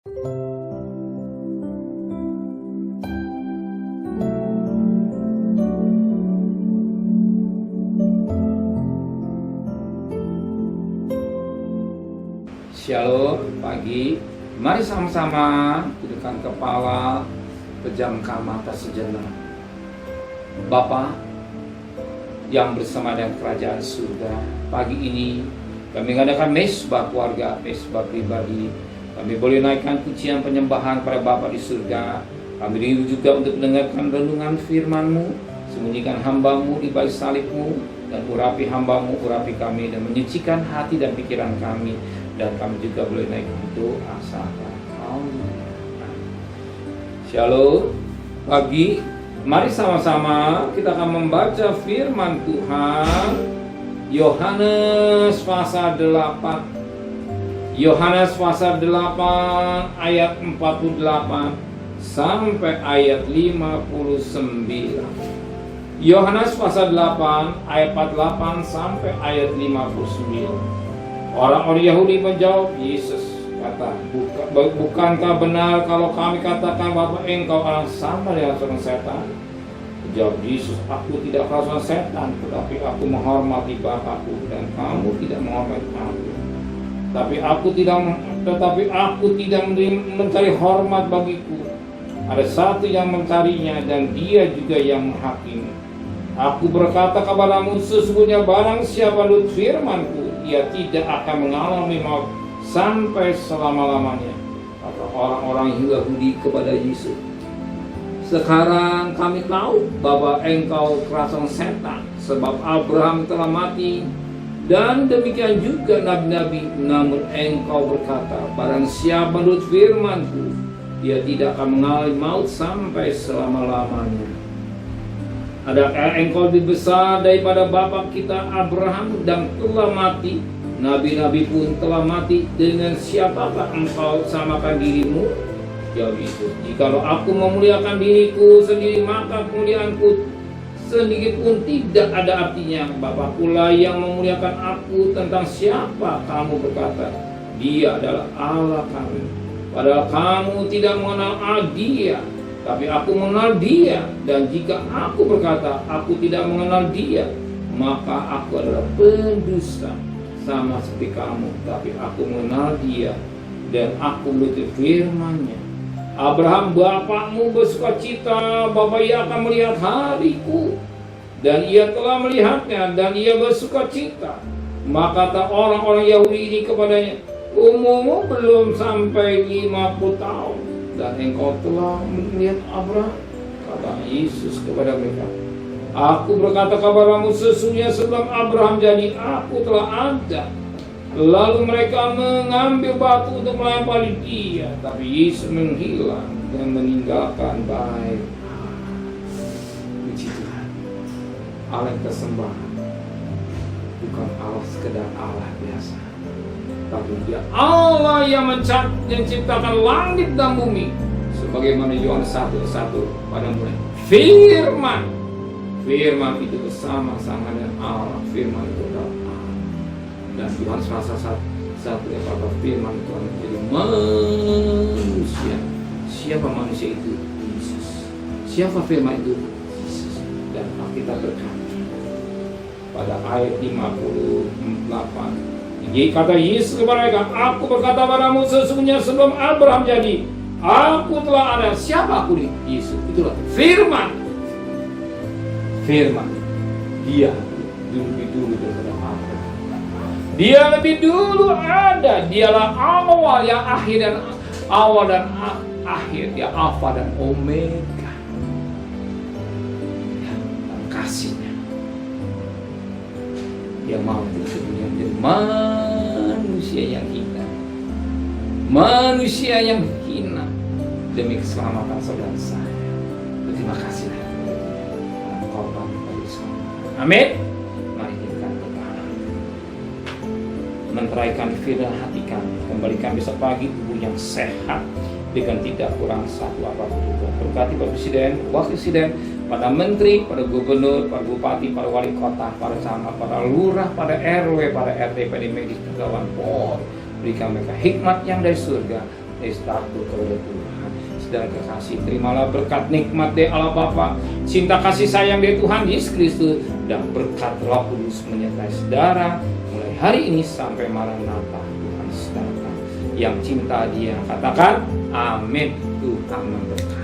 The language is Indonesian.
Shalom pagi, mari sama-sama dudukkan kepala, pejamkan mata sejenak. Bapa yang bersama dengan kerajaan surga, pagi ini kami mengadakan mesbah keluarga, mesbah pribadi. Kami boleh naikkan pujian penyembahan pada Bapa di surga. Kami rindu juga untuk mendengarkan renungan firman-Mu. Sembunyikan hamba-Mu di balik salib-Mu, dan urapi hamba-Mu, urapi kami, dan menyucikan hati dan pikiran kami. Dan kami juga boleh naik untuk asalkan. Shalom pagi, mari sama-sama kita akan membaca firman Tuhan. Yohanes pasal 8. Yohanes pasal 8 ayat 48 sampai ayat 59. Yohanes pasal 8 ayat 48 sampai ayat 59. Orang-orang Yahudi menjawab Yesus, kata, bukankah benar kalau kami katakan bahwa engkau orang sama dengan seorang setan? Jawab Yesus, aku tidak kerasukan setan, tetapi aku menghormati Bapakku, dan kamu tidak menghormati aku. Tetapi aku tidak mencari hormat bagiku. Ada satu yang mencarinya, dan dia juga yang menghakimi. Aku berkata kepadamu, sesungguhnya barang siapa menurut firman-Ku, ia tidak akan mengalami maut sampai selama-lamanya. Kata orang-orang Yahudi kepada Yesus, sekarang kami tahu bahwa engkau kerasukan setan, sebab Abraham telah mati, dan demikian juga nabi-nabi. Namun engkau berkata, barang siapa menurut firman-Ku, ia tidak akan mengalami maut sampai selama-lamanya. Adakah engkau lebih besar daripada bapa kita Abraham dan telah mati? Nabi-nabi pun telah mati. Dengan siapakah engkau samakan dirimu? Jawab Yesus, jikalau aku memuliakan diriku sendiri, maka kemuliaanku sedikit pun tidak ada artinya. Bapakku lah yang memuliakan aku. Tentang siapa kamu berkata, dia adalah Allah kami? Padahal kamu tidak mengenal Dia, tapi aku mengenal Dia. Dan jika aku berkata aku tidak mengenal Dia, maka aku adalah pendusta sama seperti kamu. Tapi aku mengenal Dia, dan aku menuruti firman-Nya. Abraham bapakmu bersukacita bahwa ia akan melihat hariku, dan ia telah melihatnya, dan ia bersukacita. Maka kata orang-orang Yahudi ini kepadanya, umurmu belum sampai 50 tahun, dan engkau telah melihat Abraham. Kata Yesus kepada mereka, aku berkata kepadamu, sesungguhnya sebelum Abraham jadi, aku telah ada. Lalu mereka mengambil batu untuk melempari dia, tapi Yesus menghilang dan meninggalkan baik. Puji Tuhan. Allah yang tersembahan bukan Allah sekedar Allah biasa, tapi Dia Allah yang menciptakan langit dan bumi. Sebagaimana Yohanes 1:1 pada mulai Firman itu bersama-sama dengan Allah. Firman itu adalah Allah. Dan Yohanes pasal 1 kata firman itu menjadi manusia. Siapa manusia itu? Yesus. Siapa firman itu? Yesus. Dan kita berkata pada ayat 58, kata Yesus kepada mereka, aku berkata padamu, sesungguhnya sebelum Abraham jadi, aku telah ada. Siapa aku nih? Yesus. Itulah firman. Dia lebih dulu daripada Abraham. Dia lebih dulu ada. Dialah awal yang akhir, dan awal dan akhir. Dia Alfa dan Omega. Dan kasihnya, Dia mampu sedunia menjadi manusia yang hina, manusia yang hina, demi keselamatan saudara saya. Terima kasih. Amin. Mari kita berdoa. Menteraikan firman hati kami, kembalikan besok pagi tubuh yang sehat dengan tidak kurang satu apapun juga. Berkati Pak Presiden, Wakil Presiden, pada Menteri, pada Gubernur, pada Bupati, pada Wali Kota, pada Camat, pada Lurah, pada RW, pada RT, pada medis, pegawai Polri. Berikan mereka hikmat yang dari surga, takut kepada Tuhan. Sedang kekasih, terimalah berkat nikmat dari Allah Bapa, cinta kasih sayang dari Tuhan Yesus Kristus, dan berkat Roh Kudus menyertai saudara mulai hari ini sampai Maranatha Tuhan Yesus datang. Yang cinta Dia katakan amin. Tuhan memberkati.